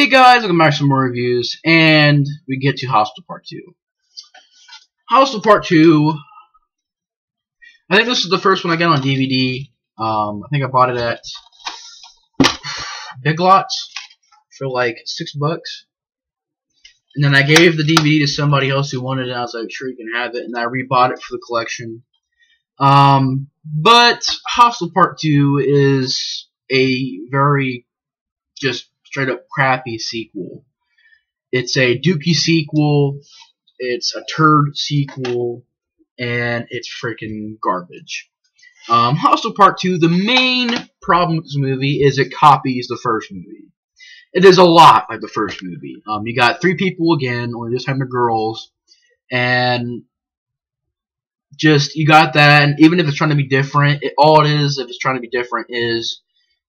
Hey guys, welcome back to some more reviews, and we get to Hostel Part 2. Hostel Part 2, I think this is the first one I got on DVD. I think I bought it at Big Lots for like $6. And then I gave the DVD to somebody else who wanted it, and I was like, sure, you can have it, and I rebought it for the collection. But Hostel Part 2 is a very just straight up crappy sequel. It's a dookie sequel, it's a turd sequel, and it's freaking garbage. Hostel Part 2, the main problem with this movie is it copies the first movie. It is a lot like the first movie. You got three people again, only this time they're girls, and just, you got that, and even if it's trying to be different, all it is, if it's trying to be different, is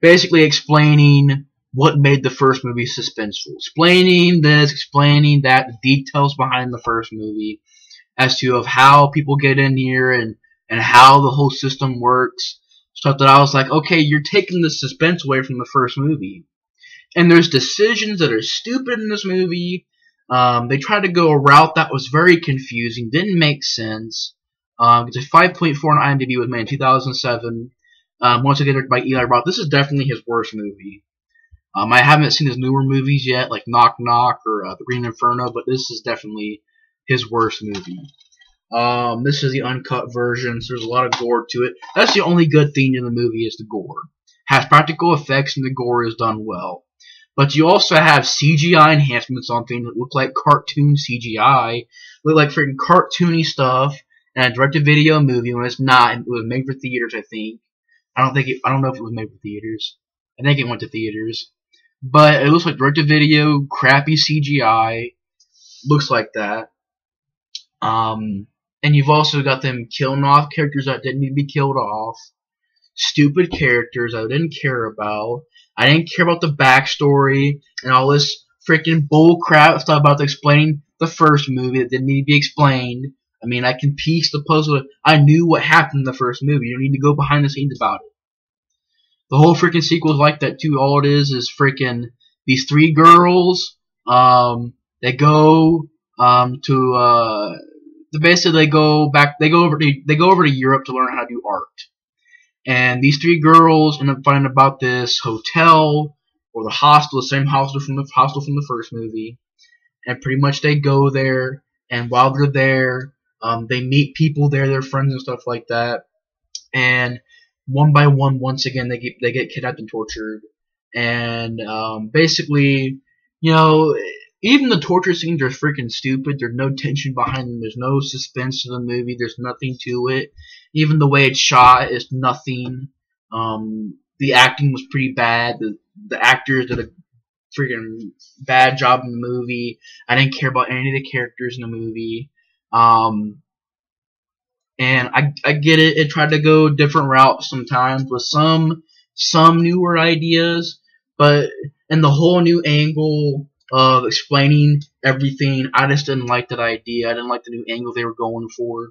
basically explaining what made the first movie suspenseful. Explaining this, explaining that, the details behind the first movie, as to of how people get in here, and how the whole system works. Stuff that I was like, okay, you're taking the suspense away from the first movie. And there's decisions that are stupid in this movie. They tried to go a route that was very confusing, didn't make sense. It's a 5.4 on IMDb, was made in 2007. Once again, directed by Eli Roth. This is definitely his worst movie. I haven't seen his newer movies yet, like Knock Knock or The Green Inferno, but this is definitely his worst movie. This is the uncut version, so there's a lot of gore to it. That's the only good thing in the movie, is the gore. Has practical effects and the gore is done well. But you also have CGI enhancements on things that look like cartoon CGI, look like freaking cartoony stuff, and a direct-to-video movie when it's not. It was made for theaters, I think. I don't know if it was made for theaters. I think it went to theaters. But it looks like direct-to-video, crappy CGI. Looks like that. And you've also got them killing off characters that didn't need to be killed off. Stupid characters I didn't care about. I didn't care about the backstory and all this freaking bullcrap stuff about explaining the first movie that didn't need to be explained. I mean, I can piece the puzzle. I knew what happened in the first movie. You don't need to go behind the scenes about it. The whole freaking sequel is like that too. All it is freaking these three girls. They go basically they go over to Europe to learn how to do art. And these three girls end up finding about this hotel or the hostel, the same hostel from the first movie. And pretty much they go there, and while they're there, they meet people there, their friends and stuff like that. And one by one, once again, they get kidnapped and tortured. And basically, you know, even the torture scenes are freaking stupid. There's no tension behind them. There's no suspense to the movie. There's nothing to it. Even the way it's shot is nothing. The acting was pretty bad. The actors did a freaking bad job in the movie. I didn't care about any of the characters in the movie. And I get it. It tried to go different routes sometimes with some newer ideas, but and the whole new angle of explaining everything, I just didn't like that idea. I didn't like the new angle they were going for.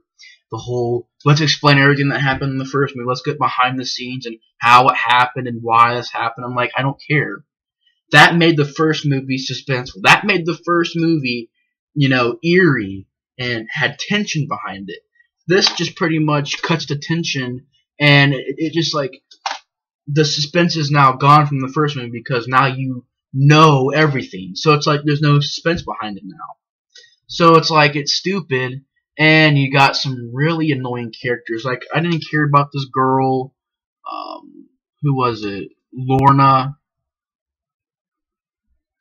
The whole, let's explain everything that happened in the first movie. Let's get behind the scenes and how it happened and why this happened. I'm like, I don't care. That made the first movie suspenseful. That made the first movie, you know, eerie and had tension behind it. This just pretty much cuts the tension, and it just like, the suspense is now gone from the first movie because now you know everything. So it's like there's no suspense behind it now. So it's like it's stupid, and you got some really annoying characters. Like, I didn't care about this girl. Who was it? Lorna.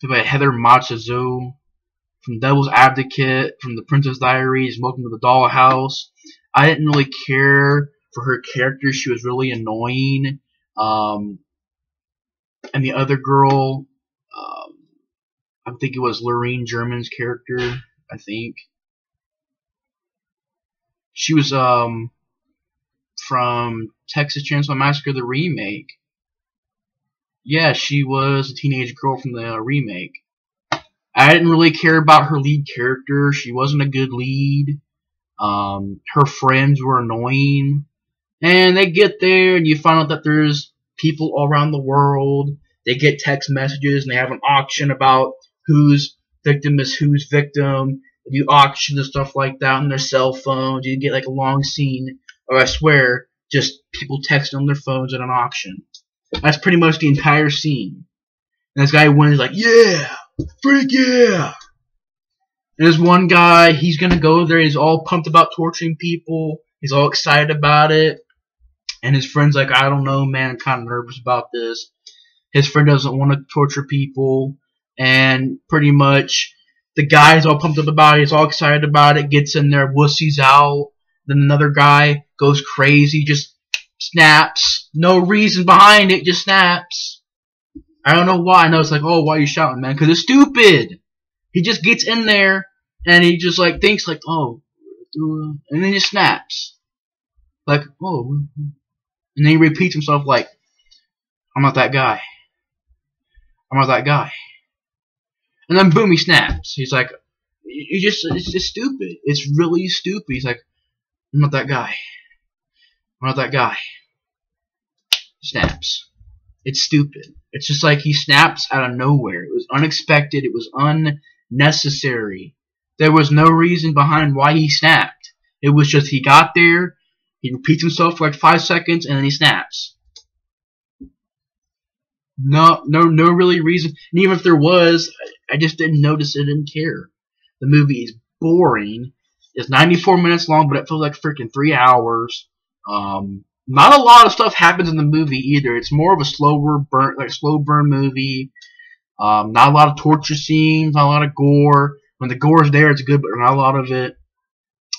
By Heather Matsuzo from Devil's Advocate, from The Princess Diaries, Welcome to the Dollhouse. I didn't really care for her character. She was really annoying. And the other girl, I think it was Lorraine German's character, I think. She was from Texas Chainsaw Massacre, the remake. Yeah, she was a teenage girl from the remake. I didn't really care about her lead character. She wasn't a good lead. Her friends were annoying. And they get there, and you find out that there's people all around the world They get text messages and they have an auction about whose victim is whose victim. They do auctions and stuff like that on their cell phones. You get like a long scene, or I swear, just people texting on their phones at an auction. That's pretty much the entire scene. And this guy wins like, yeah, freak yeah. And there's one guy, he's gonna go there, he's all pumped about torturing people, he's all excited about it, and his friend's like, I don't know, man, I'm kind of nervous about this. His friend doesn't want to torture people, and pretty much the guy's all pumped up about it, he's all excited about it, gets in there, wussies out, then another guy goes crazy, just snaps, no reason behind it, just snaps. I don't know why. I know it's like, oh, why are you shouting, man? Because it's stupid. He just gets in there and he just like thinks like, oh, and then he just snaps, like, oh, and then he repeats himself like, I'm not that guy. I'm not that guy. And then boom, he snaps. He's like, it's just stupid. It's really stupid. He's like, I'm not that guy. I'm not that guy. Snaps. It's stupid. It's just like he snaps out of nowhere. It was unexpected. It was unnecessary. There was no reason behind why he snapped. It was just he got there, he repeats himself for like 5 seconds, and then he snaps. No really reason. And even if there was, I just didn't notice it, didn't care. The movie is boring. It's 94 minutes long, but it feels like freaking 3 hours. Not a lot of stuff happens in the movie either. It's more of a slow burn movie. Not a lot of torture scenes, not a lot of gore. When the gore is there, it's good, but not a lot of it.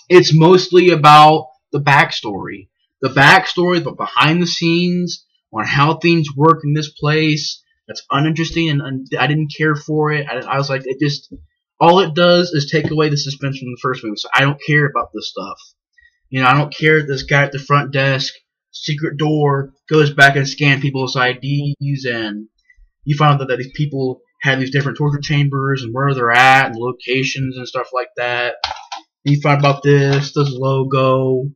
It's mostly about the backstory. The backstory, but behind the scenes, on how things work in this place. That's uninteresting, and I didn't care for it. I was like, it just, all it does is take away the suspense from the first movie. So I don't care about this stuff. You know, I don't care if this guy at the front desk, secret door, goes back and scans people's IDs, and you find out that these people have these different torture chambers and where they're at and locations and stuff like that. And you find about this logo,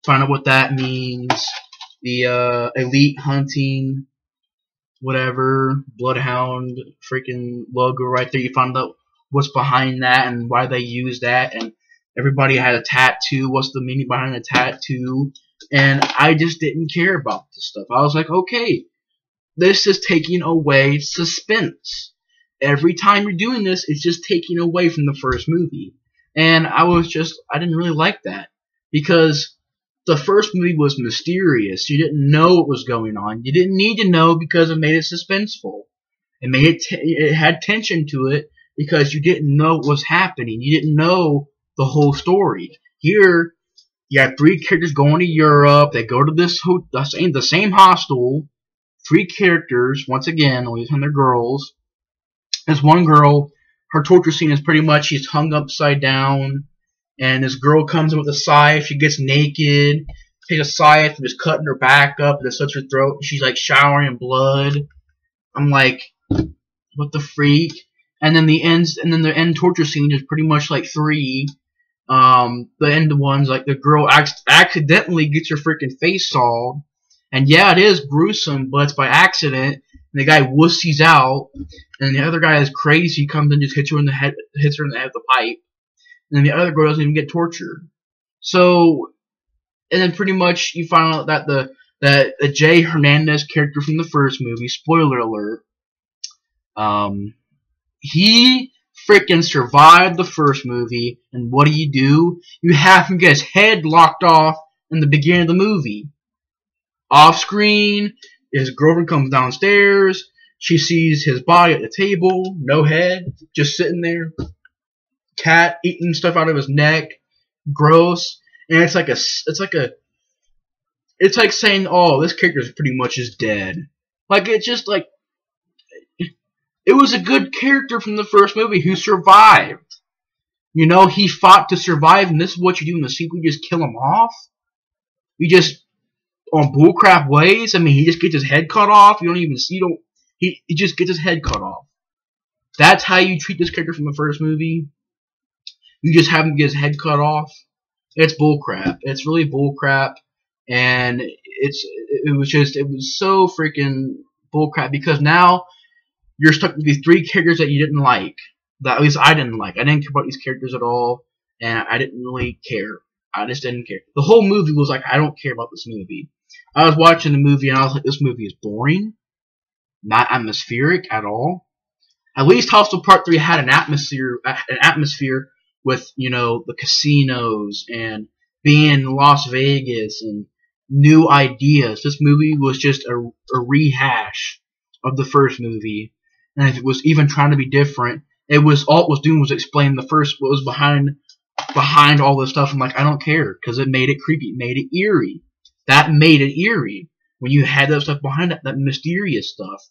find out what that means, the elite hunting, whatever, bloodhound freaking logo right there. You find out what's behind that and why they use that, and everybody had a tattoo. What's the meaning behind the tattoo? And I just didn't care about this stuff. I was like, okay, this is taking away suspense. Every time you're doing this, it's just taking away from the first movie. And I didn't really like that. Because the first movie was mysterious. You didn't know what was going on. You didn't need to know because it made it suspenseful. It had tension to it because you didn't know what was happening. You didn't know the whole story. Here, you have 3 characters going to Europe. They go to the same hostel. 3 characters, once again, only time they're girls. There's one girl, her torture scene is pretty much she's hung upside down, and this girl comes in with a scythe. She gets naked, takes a scythe, and just cutting her back up, and it slits her throat. And she's like showering in blood. I'm like, what the freak? And then the end torture scene is pretty much like 3. The end ones, like the girl accidentally gets her freaking face sawed. And yeah, it is gruesome, but it's by accident. And the guy wussies out, and the other guy is crazy. He comes and just hits her in the head with the pipe. And then the other girl doesn't even get tortured. So, and then pretty much you find out that the Jay Hernandez character from the first movie, spoiler alert, he freaking survived the first movie. And what do? You have him get his head locked off in the beginning of the movie. Off screen, his girlfriend comes downstairs. She sees his body at the table, no head, just sitting there. Cat eating stuff out of his neck, gross. And it's like saying, oh, this character is pretty much just dead. Like, it's just like, it was a good character from the first movie who survived. You know, he fought to survive, and this is what you do in the sequel. You just kill him off. You just, on bullcrap ways. I mean, he just gets his head cut off. You don't even see, he just gets his head cut off. That's how you treat this character from the first movie. You just have him get his head cut off. It's bullcrap. It's really bullcrap, and it was so freaking bullcrap because now you're stuck with these three characters that you didn't like. That at least I didn't like. I didn't care about these characters at all, and I didn't really care. I just didn't care. The whole movie was like, I don't care about this movie. I was watching the movie and I was like, this movie is boring, not atmospheric at all. At least Hostel Part 3 had an atmosphere with, you know, the casinos and being in Las Vegas and new ideas. This movie was just a rehash of the first movie. And if it was even trying to be different, it was all it was doing was explain the first what was behind all this stuff. I'm like, I don't care, because it made it creepy, it made it eerie. That made it eerie when you had that stuff behind it, that mysterious stuff.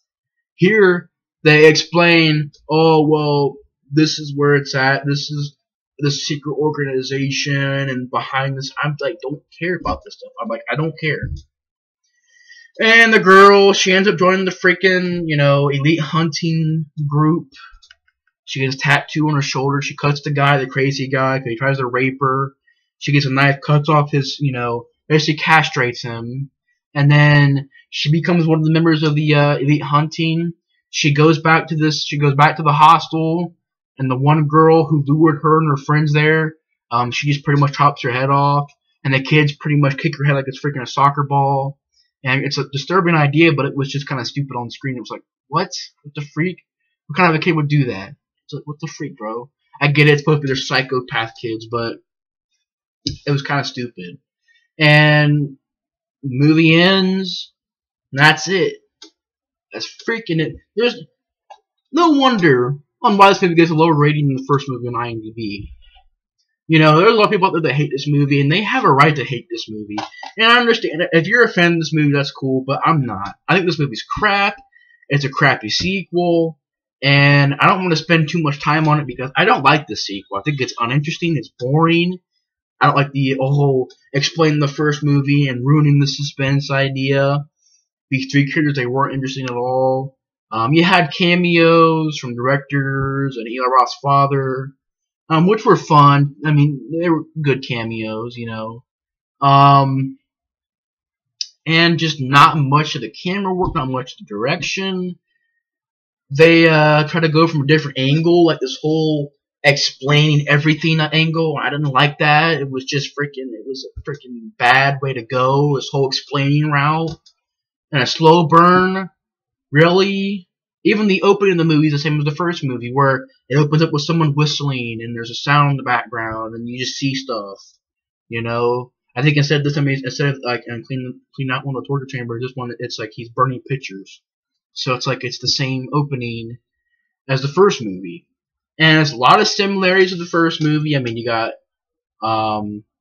Here they explain, oh well, this is where it's at. This is the secret organization, and behind this, I'm like, don't care about this stuff. I'm like, I don't care. And the girl, she ends up joining the freaking, you know, elite hunting group. She gets a tattoo on her shoulder. She cuts the guy, the crazy guy, because he tries to rape her. She gets a knife, cuts off his, you know, basically castrates him. And then she becomes one of the members of the elite hunting. She goes back to the hostel, and the one girl who lured her and her friends there, she just pretty much chops her head off, and the kids pretty much kick her head like it's freaking a soccer ball. And it's a disturbing idea, but it was just kind of stupid on screen. It was like, what? What the freak? What kind of a kid would do that? It's like, what the freak, bro? I get it, it's supposed to be their psychopath kids, but it was kind of stupid. And the movie ends, and that's it. That's freaking it. There's no wonder on why this movie gets a lower rating than the first movie on IMDb. You know, there's a lot of people out there that hate this movie, and they have a right to hate this movie. And I understand, if you're a fan of this movie, that's cool, but I'm not. I think this movie's crap. It's a crappy sequel, and I don't want to spend too much time on it because I don't like the sequel. I think it's uninteresting, it's boring. I don't like the whole explaining the first movie and ruining the suspense idea. These three characters, they weren't interesting at all. You had cameos from directors and Eli Roth's father, which were fun. I mean, they were good cameos, you know. And just not much of the camera work, not much of the direction. They try to go from a different angle, like this whole explaining everything angle. I didn't like that. It was a freaking bad way to go, this whole explaining route. And a slow burn, really? Even the opening of the movie is the same as the first movie, where it opens up with someone whistling, and there's a sound in the background, and you just see stuff, you know? I think instead of like clean out one of the torture chambers, this one, it's like he's burning pictures. So it's like it's the same opening as the first movie. And there's a lot of similarities with the first movie. I mean, you got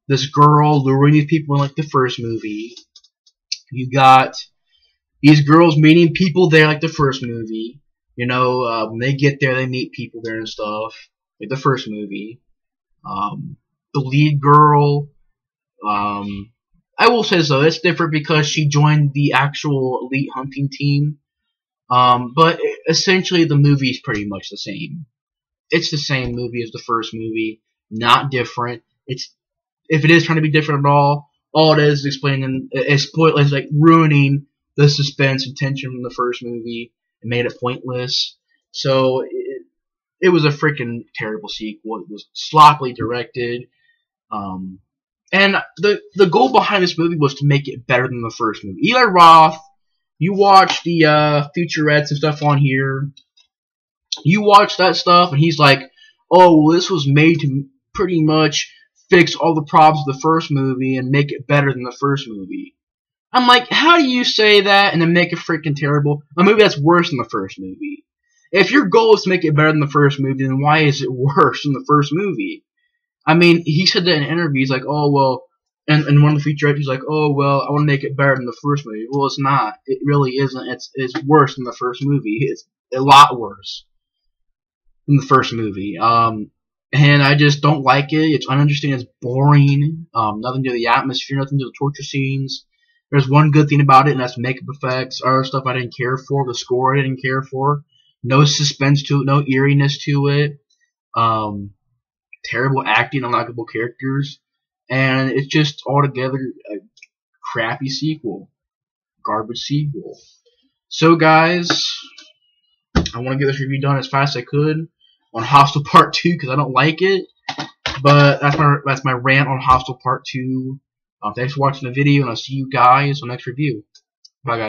this girl luring these people in like the first movie. You got these girls meeting people there like the first movie. You know, when they get there, they meet people there and stuff. Like the first movie. The lead girl, I will say so, it's different because she joined the actual elite hunting team. But essentially the movie's pretty much the same. It's the same movie as the first movie, not different. If it is trying to be different at all it is explaining, it's like ruining the suspense and tension from the first movie and made it pointless. So it was a freaking terrible sequel. It was sloppily directed. And the goal behind this movie was to make it better than the first movie. Eli Roth, you watch the featurettes and stuff on here. You watch that stuff, and he's like, oh, well, this was made to pretty much fix all the problems of the first movie and make it better than the first movie. I'm like, how do you say that and then make it freaking terrible? A movie that's worse than the first movie. If your goal is to make it better than the first movie, then why is it worse than the first movie? I mean, he said that in an interview. He's like, oh, well, and one of the featurettes, he's like, oh, well, I want to make it better than the first movie. Well, it's not. It really isn't. It's worse than the first movie. It's a lot worse than the first movie. And I just don't like it. It's uninteresting. It's boring. Nothing to the atmosphere. Nothing to the torture scenes. There's one good thing about it, and that's makeup effects. Other stuff I didn't care for. The score I didn't care for. No suspense to it. No eeriness to it. Terrible acting. Unlikable characters. And it's just altogether a crappy sequel. Garbage sequel. So, guys, I want to get this review done as fast as I could on Hostel Part 2 because I don't like it. But that's my rant on Hostel Part 2. Thanks for watching the video, and I'll see you guys on the next review. Bye, guys.